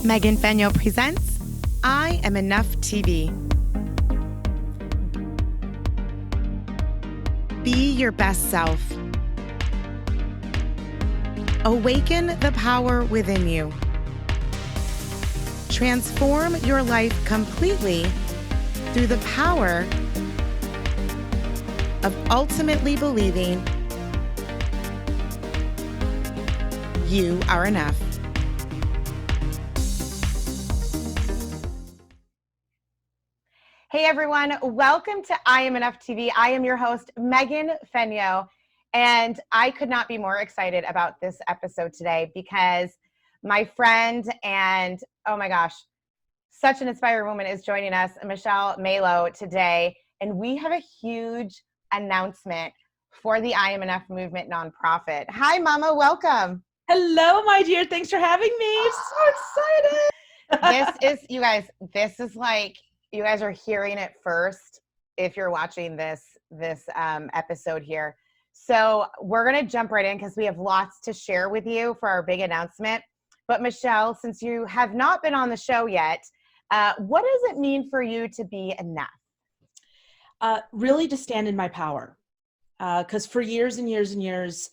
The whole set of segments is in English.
Megan Fenyoe presents I Am Enough TV. Be your best self. Awaken the power within you. Transform your life completely through the power of ultimately believing you are enough. Hey everyone, welcome to I Am Enough TV. I am your host, Megan Fenyoe, and I could not be more excited about this episode today because my friend and, oh my gosh, such an inspiring woman is joining us, Michele, Malo, today, and we have a huge announcement for the I Am Enough movement nonprofit. Hi, Mama, welcome. Hello, my dear. Thanks for having me. So excited. This is like, you guys are hearing it first if you're watching this episode here. So we're going to jump right in because we have lots to share with you for our big announcement. But Michele, since you have not been on the show yet, what does it mean for you to be enough? Really to stand in my power. Because for years and years and years,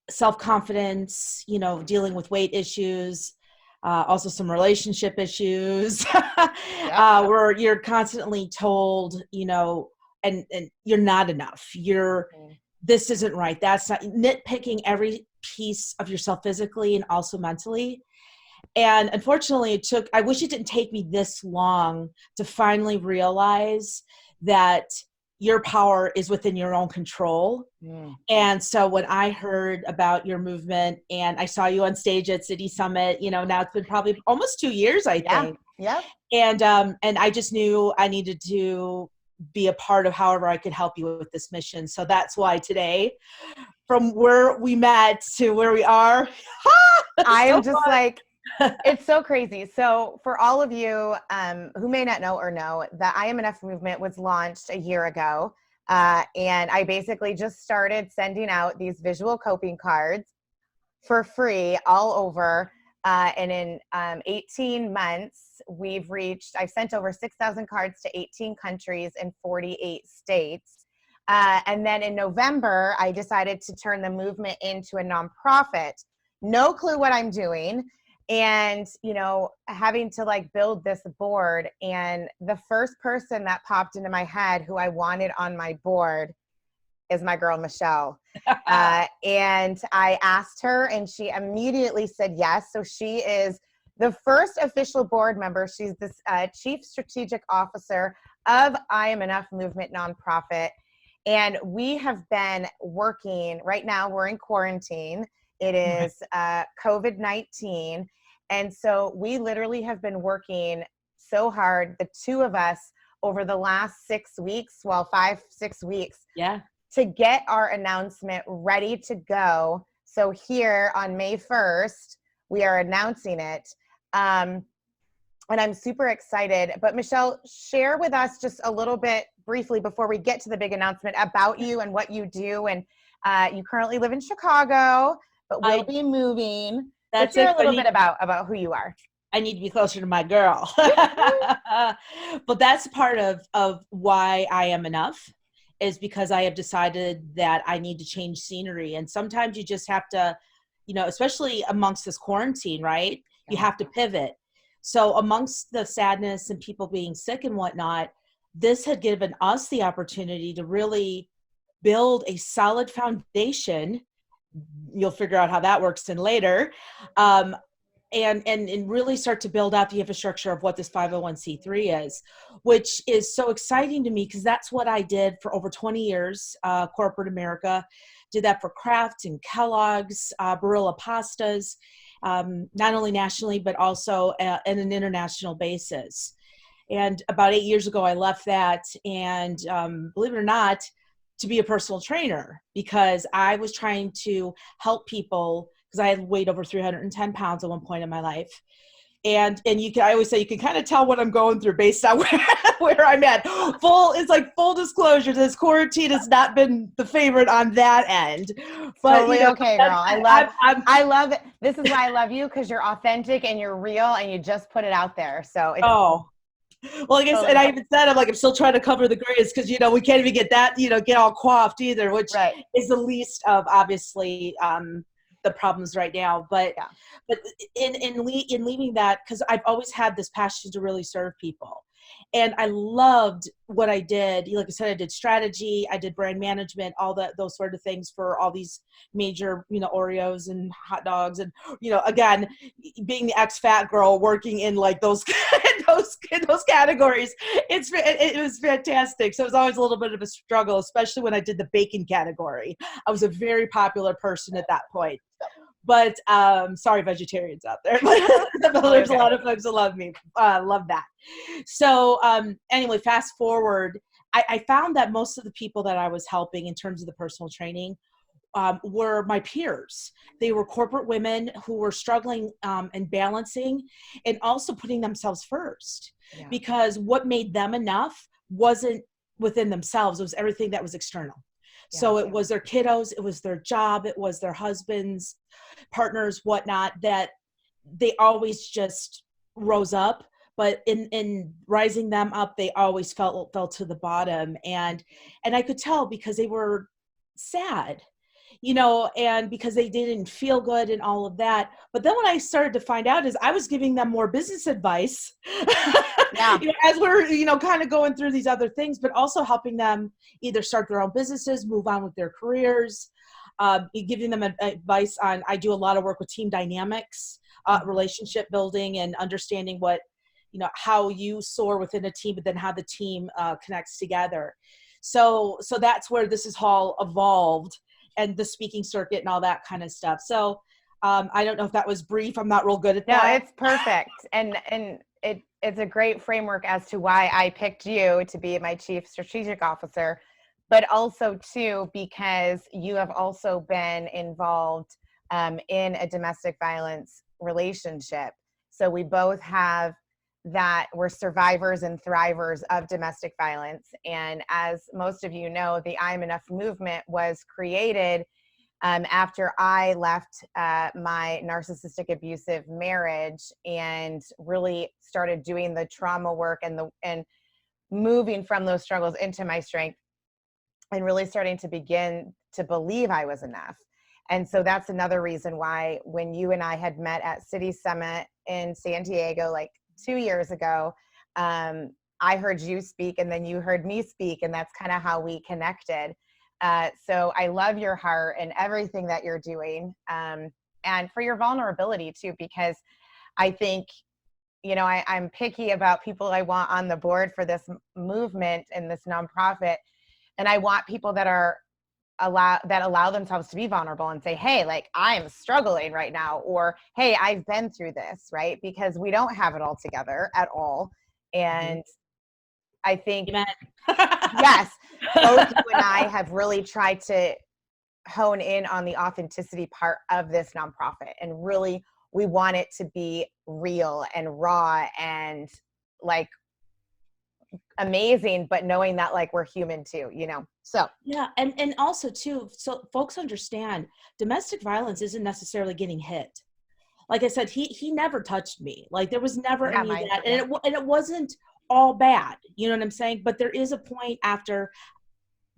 self-confidence, dealing with weight issues, also some relationship issues, where you're constantly told, and you're not enough. This isn't right. That's not, nitpicking every piece of yourself physically and also mentally. And unfortunately I wish it didn't take me this long to finally realize that your power is within your own control. And so when I heard about your movement and I saw you on stage at City Summit, now it's been probably almost 2 years, I think. Yeah. And I just knew I needed to be a part of however I could help you with this mission. So that's why today, from where we met to where we are, I am just like, it's so crazy. So for all of you who may not know or know, the I Am Enough movement was launched a year ago. And I basically just started sending out these visual coping cards for free all over. And in 18 months, I've sent over 6,000 cards to 18 countries in 48 states. And then in November, I decided to turn the movement into a nonprofit. No clue what I'm doing. And, having to build this board, and the first person that popped into my head who I wanted on my board is my girl, Michele. And I asked her and she immediately said yes. So she is the first official board member. She's this chief strategic officer of I Am Enough movement nonprofit. And we have been working, right now we're in quarantine. It is COVID-19. And so we literally have been working so hard, the two of us, over the last 6 weeks, 5-6 weeks, to get our announcement ready to go. So here on May 1st, we are announcing it. And I'm super excited. But Michele, share with us just a little bit briefly before we get to the big announcement about you and what you do. And you currently live in Chicago, but we'll be moving. Let's hear a little bit about who you are. I need to be closer to my girl. But that's part of why I am enough, is because I have decided that I need to change scenery. And sometimes you just have to, especially amongst this quarantine, right? You have to pivot. So amongst the sadness and people being sick and whatnot, this had given us the opportunity to really build a solid foundation. You'll figure out how that works in later. And really start to build out the infrastructure of what this 501c3 is, which is so exciting to me because that's what I did for over 20 years, corporate America. Did that for Kraft and Kellogg's, Barilla Pastas, not only nationally, but also on an international basis. And about 8 years ago, I left that and believe it or not, to be a personal trainer, because I was trying to help people, because I had weighed over 310 pounds at one point in my life. And you can, I always say, you can kind of tell what I'm going through based on where I'm at. Full disclosure, this quarantine has not been the favorite on that end. But totally okay, girl. I love it. This is why I love you, because you're authentic and you're real and you just put it out there. So it's well, like I said, and I even said, I'm still trying to cover the graves, because we can't even get that, get all coiffed either, which is the least of, obviously, the problems right now. But in leaving that, because I've always had this passion to really serve people, and I loved what I did. Like I said, I did strategy, I did brand management, all those sort of things for all these major, Oreos and hot dogs, and again, being the ex-fat girl working in like those those categories, it was fantastic. So it was always a little bit of a struggle, especially when I did the bacon category. I was a very popular person at that point. But sorry, vegetarians out there. There's a lot of folks that love me. Love that. So anyway, fast forward, I found that most of the people that I was helping in terms of the personal training were my peers. They were corporate women who were struggling and balancing, and also putting themselves first, because what made them enough wasn't within themselves. It was everything that was external. So it was their kiddos, it was their job, it was their husbands, partners, whatnot, that they always just rose up. But in rising them up, they always fell to the bottom. And I could tell, because they were sad, and because they didn't feel good and all of that. But then what I started to find out is I was giving them more business advice as we're, kind of going through these other things, but also helping them either start their own businesses, move on with their careers, giving them advice on, I do a lot of work with team dynamics, relationship building, and understanding what, how you soar within a team, but then how the team connects together. So that's where this is all evolved, and the speaking circuit and all that kind of stuff. So I don't know if that was brief. I'm not real good at that. No, it's perfect. And it's a great framework as to why I picked you to be my chief strategic officer, but also too, because you have also been involved in a domestic violence relationship. So we both have that. We're survivors and thrivers of domestic violence. And as most of you know, the I'm Enough movement was created after I left my narcissistic abusive marriage, and really started doing the trauma work and moving from those struggles into my strength, and really starting to begin to believe I was enough. And so that's another reason why, when you and I had met at City Summit in San Diego, like 2 years ago, I heard you speak, and then you heard me speak, and that's kind of how we connected. So I love your heart and everything that you're doing, and for your vulnerability too, because I think, I'm picky about people I want on the board for this movement and this nonprofit. And I want people that allow themselves to be vulnerable and say, hey, like, I'm struggling right now, or hey, I've been through this, right? Because we don't have it all together at all. And I think, yes, both you and I have really tried to hone in on the authenticity part of this nonprofit. And really, we want it to be real and raw and like amazing, but knowing that like we're human too, So yeah, and also too, so folks understand, domestic violence isn't necessarily getting hit. Like I said, he never touched me. Like, there was never any of that, and it wasn't all bad. You know what I'm saying? But there is a point after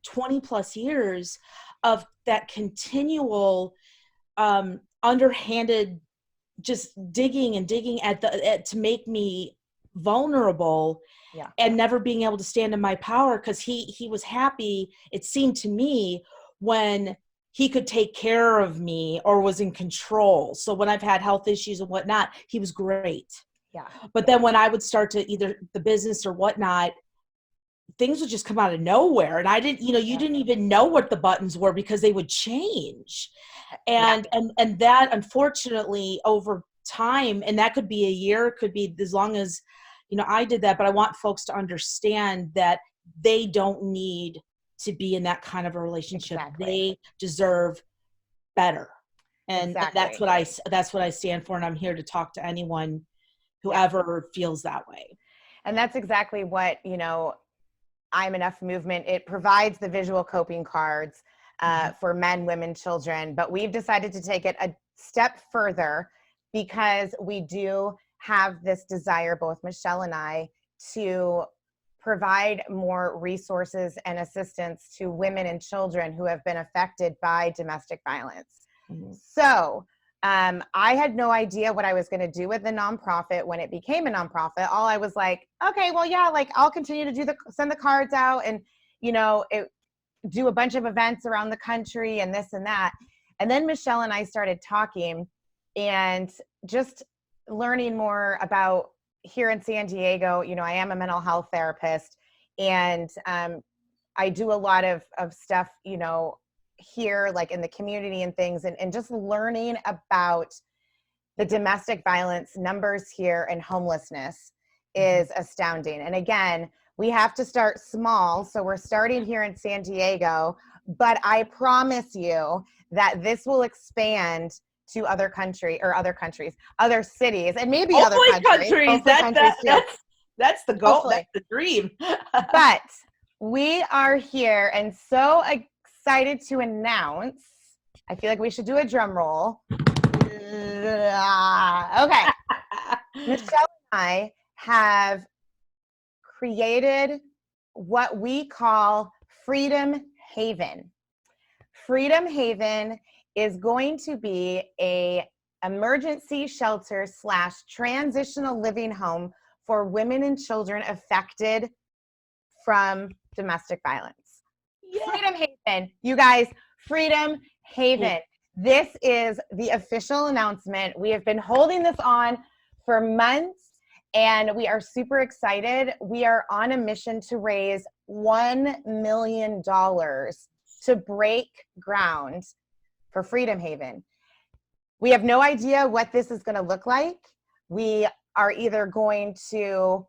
20 plus years of that continual underhanded, just digging at to make me vulnerable, and never being able to stand in my power, because he was happy, it seemed to me, when he could take care of me or was in control. So when I've had health issues and whatnot, he was great. But then when I would start to either the business or whatnot, things would just come out of nowhere, and I didn't, you didn't even know what the buttons were, because they would change. And that, unfortunately, over time, and that could be a year, could be as long as, I did that. But I want folks to understand that they don't need to be in that kind of a relationship. They deserve better. And that's what I stand for. And I'm here to talk to anyone whoever feels that way. And that's exactly what, I'm Enough movement. It provides the visual coping cards for men, women, children, but we've decided to take it a step further because we do have this desire, both Michele and I, to provide more resources and assistance to women and children who have been affected by domestic violence. So I had no idea what I was going to do with the nonprofit when it became a nonprofit. All I was like, okay, well, yeah, like I'll continue to send the cards out and, do a bunch of events around the country and this and that. And then Michele and I started talking and just learning more about here in San Diego. I am a mental health therapist, and I do a lot of stuff, here, like in the community and things, and just learning about the domestic violence numbers here and homelessness is astounding. And again, we have to start small. So we're starting here in San Diego, but I promise you that this will expand to other cities, and maybe other countries. That's the goal. Hopefully. That's the dream. But we are here and so excited to announce, I feel like we should do a drum roll. Okay. Michele and I have created what we call Freedom Haven. Freedom Haven is going to be a emergency shelter / transitional living home for women and children affected from domestic violence. Yeah. Freedom Haven, you guys, Freedom Haven. This is the official announcement. We have been holding this on for months, and we are super excited. We are on a mission to raise $1 million to break ground for Freedom Haven. We have no idea what this is going to look like. We are either going to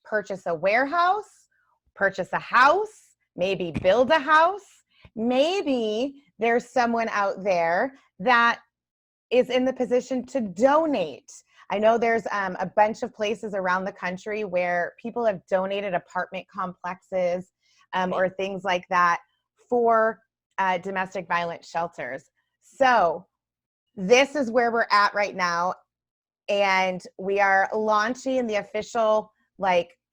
purchase a warehouse, purchase a house, maybe build a house. Maybe there's someone out there that is in the position to donate. I know there's a bunch of places around the country where people have donated apartment complexes or things like that for domestic violence shelters. So this is where we're at right now. And we are launching the official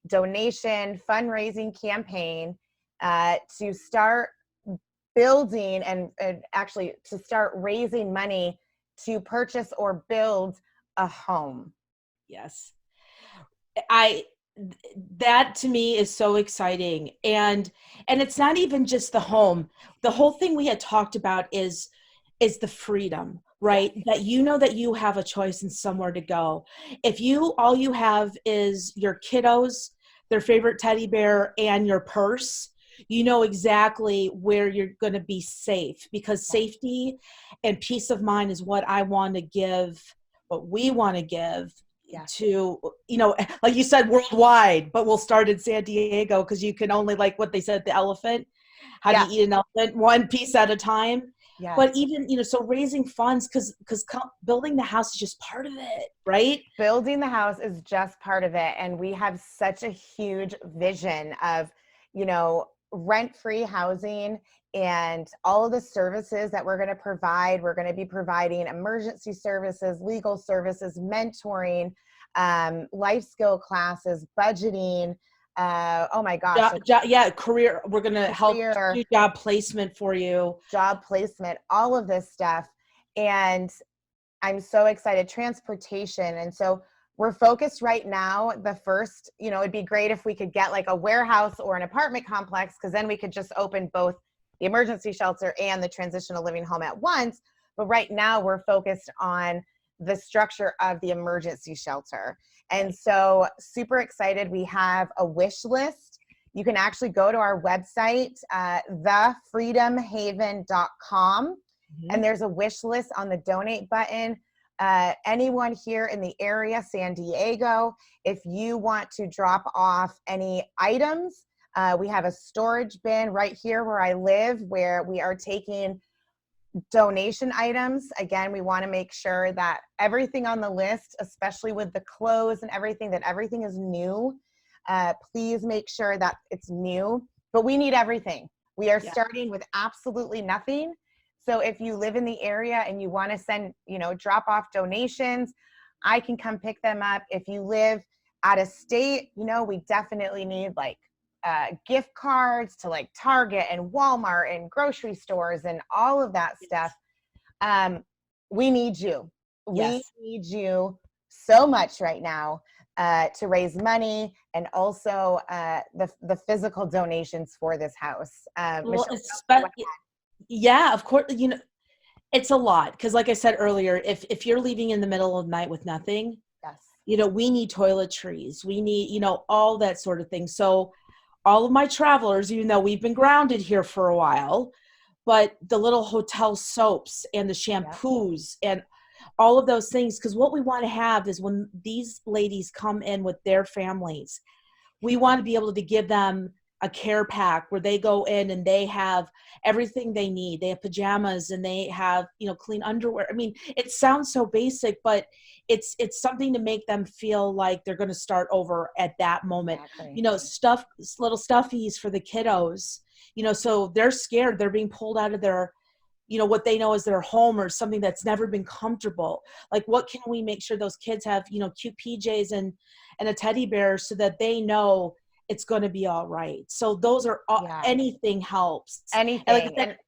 donation fundraising campaign to start building and actually to start raising money to purchase or build a home. Yes. That to me is so exciting. And it's not even just the home. The whole thing we had talked about is the freedom, right? Yes. That that you have a choice and somewhere to go. If all you have is your kiddos, their favorite teddy bear, and your purse, you know exactly where you're going to be safe, because safety and peace of mind is what I want to give, what we want to give to, like you said, worldwide, but we'll start in San Diego because you can only, like what they said, the elephant, how do you eat an elephant? One piece at a time. Yes. But even, so raising funds, because building the house is just part of it, right? Building the house is just part of it. And we have such a huge vision of, rent-free housing and all of the services that we're going to provide. We're going to be providing emergency services, legal services, mentoring, life skill classes, budgeting. Oh my gosh. Career. We're going to help do job placement for you. Job placement, all of this stuff. And I'm so excited. Transportation. And so we're focused right now. The first, it'd be great if we could get a warehouse or an apartment complex, because then we could just open both the emergency shelter and the transitional living home at once. But right now we're focused on the structure of the emergency shelter. And so super excited. We have a wish list. You can actually go to our website, thefreedomhaven.com, and there's a wish list on the donate button. Anyone here in the area, San Diego, if you want to drop off any items, we have a storage bin right here where I live, where we are taking donation items, again, we want to make sure that everything on the list, especially with the clothes and everything, that everything is new. Please make sure that it's new, but we need everything. We are starting with absolutely nothing. So if you live in the area and you want to send, drop off donations, I can come pick them up. If you live out of state, we definitely need like gift cards to like Target and Walmart and grocery stores and all of that stuff. We need you. We need you so much right now to raise money, and also the physical donations for this house. Well, Michele, yeah, of course. It's a lot because, like I said earlier, if you're leaving in the middle of the night with nothing, we need toiletries. We need, all that sort of thing. So all of my travelers, even though we've been grounded here for a while, but the little hotel soaps and the shampoos and all of those things, because what we want to have is when these ladies come in with their families, we want to be able to give them a care pack where they go in and they have everything they need. They have pajamas and they have, clean underwear. I mean, it sounds so basic, but it's something to make them feel like they're going to start over at that moment. Exactly. Little stuffies for the kiddos, so they're scared. They're being pulled out of their, what they know is their home or something that's never been comfortable. Like, what can we make sure those kids have, cute PJs and a teddy bear so that they know it's going to be all right. So those are all, anything helps. Anything. And like I said,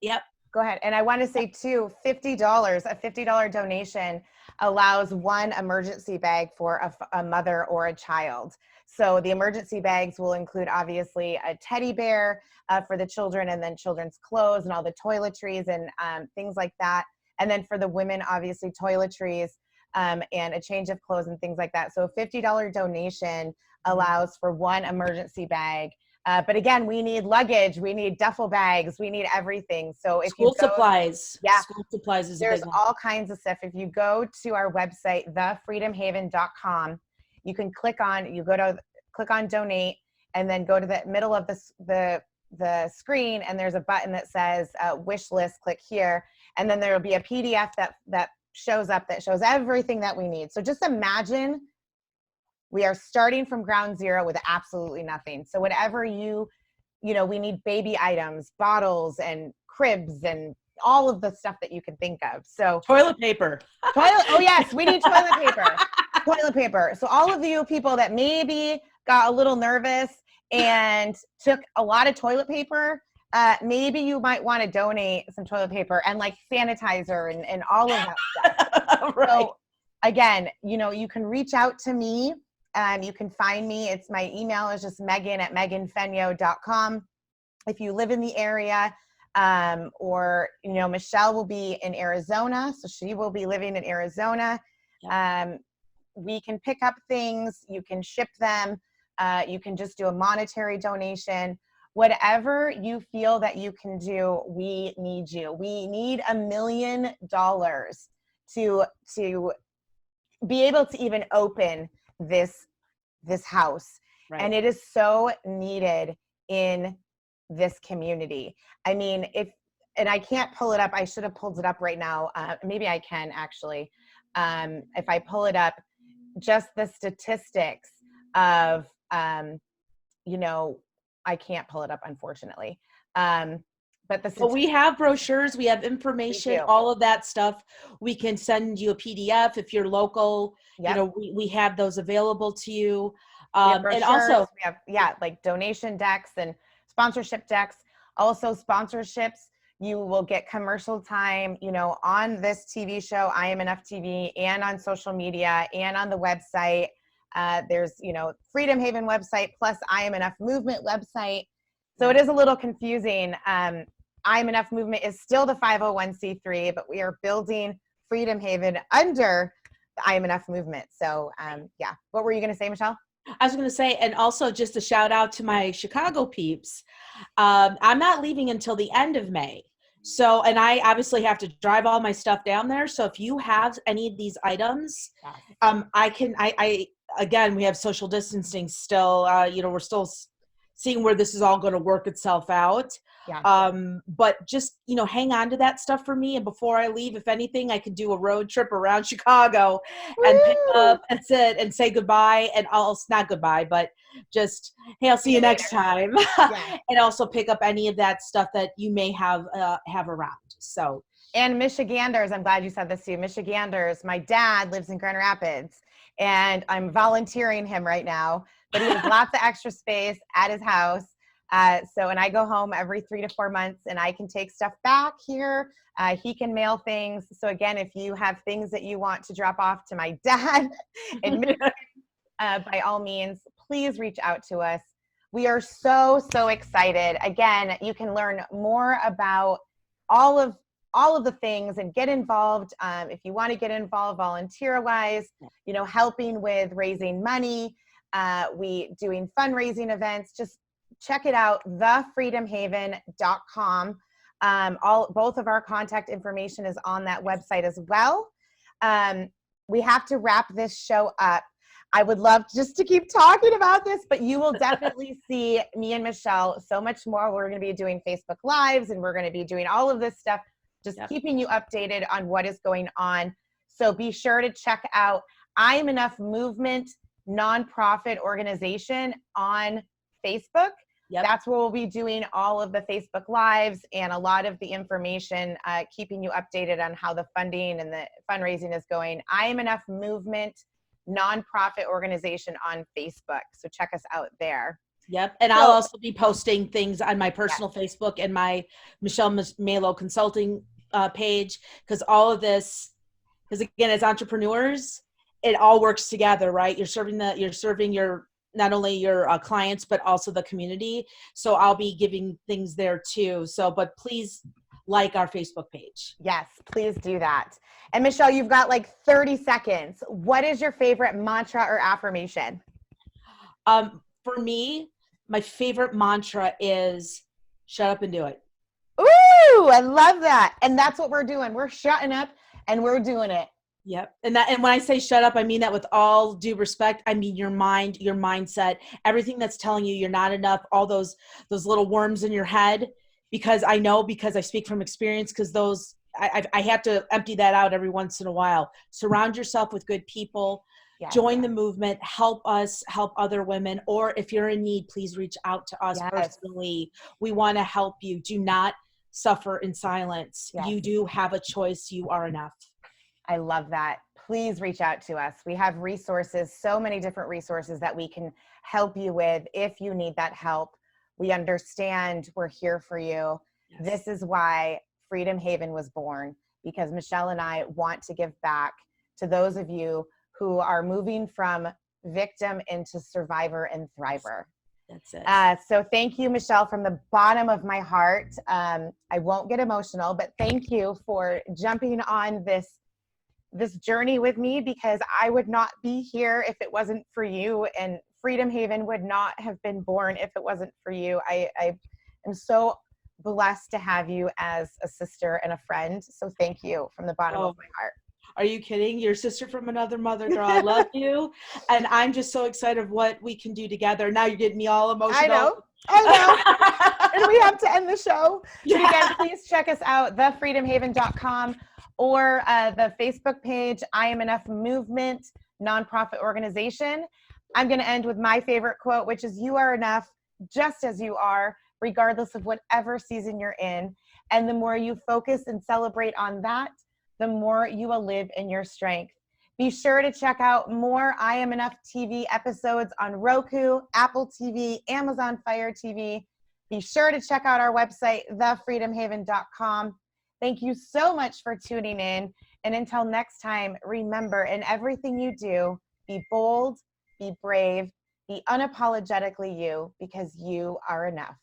yep. Go ahead. And I want to say too, $50, a $50 donation allows one emergency bag for a mother or a child. So the emergency bags will include obviously a teddy bear for the children, and then children's clothes and all the toiletries and things like that. And then for the women, obviously toiletries and a change of clothes and things like that. So a $50 donation allows for one emergency bag. But again, we need luggage, we need duffel bags, we need everything. So if school supplies, school supplies is there's all kinds of stuff. If you go to our website, thefreedomhaven.com, you can click on donate, and then go to the middle of the screen, and there's a button that says wish list. Click here, and then there will be a PDF that shows up that shows everything that we need. So just imagine we are starting from ground zero with absolutely nothing. So whatever we need baby items, bottles and cribs and all of the stuff that you can think of. So toilet paper. Oh yes, we need toilet paper. Toilet paper. So all of you people that maybe got a little nervous and took a lot of toilet paper, maybe you might want to donate some toilet paper and like sanitizer and all of that stuff. Right. So again, you can reach out to me. You can find me. My email is just megan@meganfenyoe.com. If you live in the area, or, Michele will be in Arizona, so she will be living in Arizona. Yep. We can pick up things. You can ship them. You can just do a monetary donation. Whatever you feel that you can do, we need you. We need $1 million to be able to even open this house. Right. And it is so needed in this community. I mean, and I can't pull it up. I should have pulled it up right now. Maybe I can actually. If I pull it up, just the statistics of, I can't pull it up, unfortunately. But we have brochures, we have information, all of that stuff. We can send you a PDF if you're local. Yep. We have those available to you. And also we have like donation decks and sponsorship decks. Also sponsorships, you will get commercial time, on this TV show, I Am Enough TV, and on social media and on the website. There's, Freedom Haven website plus I Am Enough Movement website. So it is a little confusing. I Am Enough Movement is still the 501c3, but we are building Freedom Haven under the I Am Enough Movement. So what were you going to say, Michele? I was going to say, and also just a shout out to my Chicago peeps. I'm not leaving until the end of May. So, and I obviously have to drive all my stuff down there. So if you have any of these items, again, we have social distancing still, we're still seeing where this is all going to work itself out. Yeah. But just, hang on to that stuff for me. And before I leave, if anything, I could do a road trip around Chicago and pick Woo! up, that's it, and say goodbye. And not goodbye, but just, hey, I'll see you next time. Yeah. And also pick up any of that stuff that you may have around. So. And Michiganders, I'm glad you said this too. Michiganders, my dad lives in Grand Rapids and I'm volunteering him right now, but he has lots of extra space at his house. And I go home every 3 to 4 months and I can take stuff back here. He can mail things. So again, if you have things that you want to drop off to my dad, by all means, please reach out to us. We are so, so excited. Again, you can learn more about all of the things and get involved. If you want to get involved volunteer-wise, helping with raising money, we doing fundraising events, just check it out, thefreedomhaven.com. Both of our contact information is on that website as well. We have to wrap this show up. I would love just to keep talking about this, but you will definitely see me and Michele so much more. We're going to be doing Facebook Lives and we're going to be doing all of this stuff, just keeping you updated on what is going on. So be sure to check out I Am Enough Movement nonprofit organization on Facebook. Yep. That's where we'll be doing all of the Facebook Lives and a lot of the information, keeping you updated on how the funding and the fundraising is going. I Am Enough Movement nonprofit organization on Facebook. So check us out there. Yep. And I'll also be posting things on my personal Facebook and my Michele Malo consulting page, because all of this, because again, as entrepreneurs, it all works together, right? You're serving your not only your clients, but also the community. So I'll be giving things there too. So, but please like our Facebook page. Yes, please do that. And Michele, you've got like 30 seconds. What is your favorite mantra or affirmation? For me, my favorite mantra is shut up and do it. Ooh, I love that. And that's what we're doing. We're shutting up and we're doing it. Yep. And when I say shut up, I mean that with all due respect. I mean your mind, your mindset, everything that's telling you you're not enough, all those little worms in your head, because I speak from experience, because those I have to empty that out every once in a while. Surround yourself with good people. Join the movement, help us, help other women, or if you're in need, please reach out to us personally. We want to help you. Do not suffer in silence. You do have a choice. You are enough. I love that. Please reach out to us. We have resources, so many different resources that we can help you with if you need that help. We understand, we're here for you. Yes. This is why Freedom Haven was born, because Michele and I want to give back to those of you who are moving from victim into survivor and thriver. That's it. So thank you, Michele, from the bottom of my heart. I won't get emotional, but thank you for jumping on this journey with me, because I would not be here if it wasn't for you, and Freedom Haven would not have been born if it wasn't for you. I am so blessed to have you as a sister and a friend. So thank you from the bottom of my heart. Are you kidding? Your sister from another mother, girl. I love you. And I'm just so excited of what we can do together. Now you're getting me all emotional. I know. And we have to end the show. But again, please check us out, thefreedomhaven.com, or the Facebook page, I Am Enough Movement nonprofit organization. I'm going to end with my favorite quote, which is, you are enough just as you are, regardless of whatever season you're in. And the more you focus and celebrate on that, the more you will live in your strength. Be sure to check out more I Am Enough TV episodes on Roku, Apple TV, Amazon Fire TV. Be sure to check out our website, thefreedomhaven.com. Thank you so much for tuning in. And until next time, remember, in everything you do, be bold, be brave, be unapologetically you, because you are enough.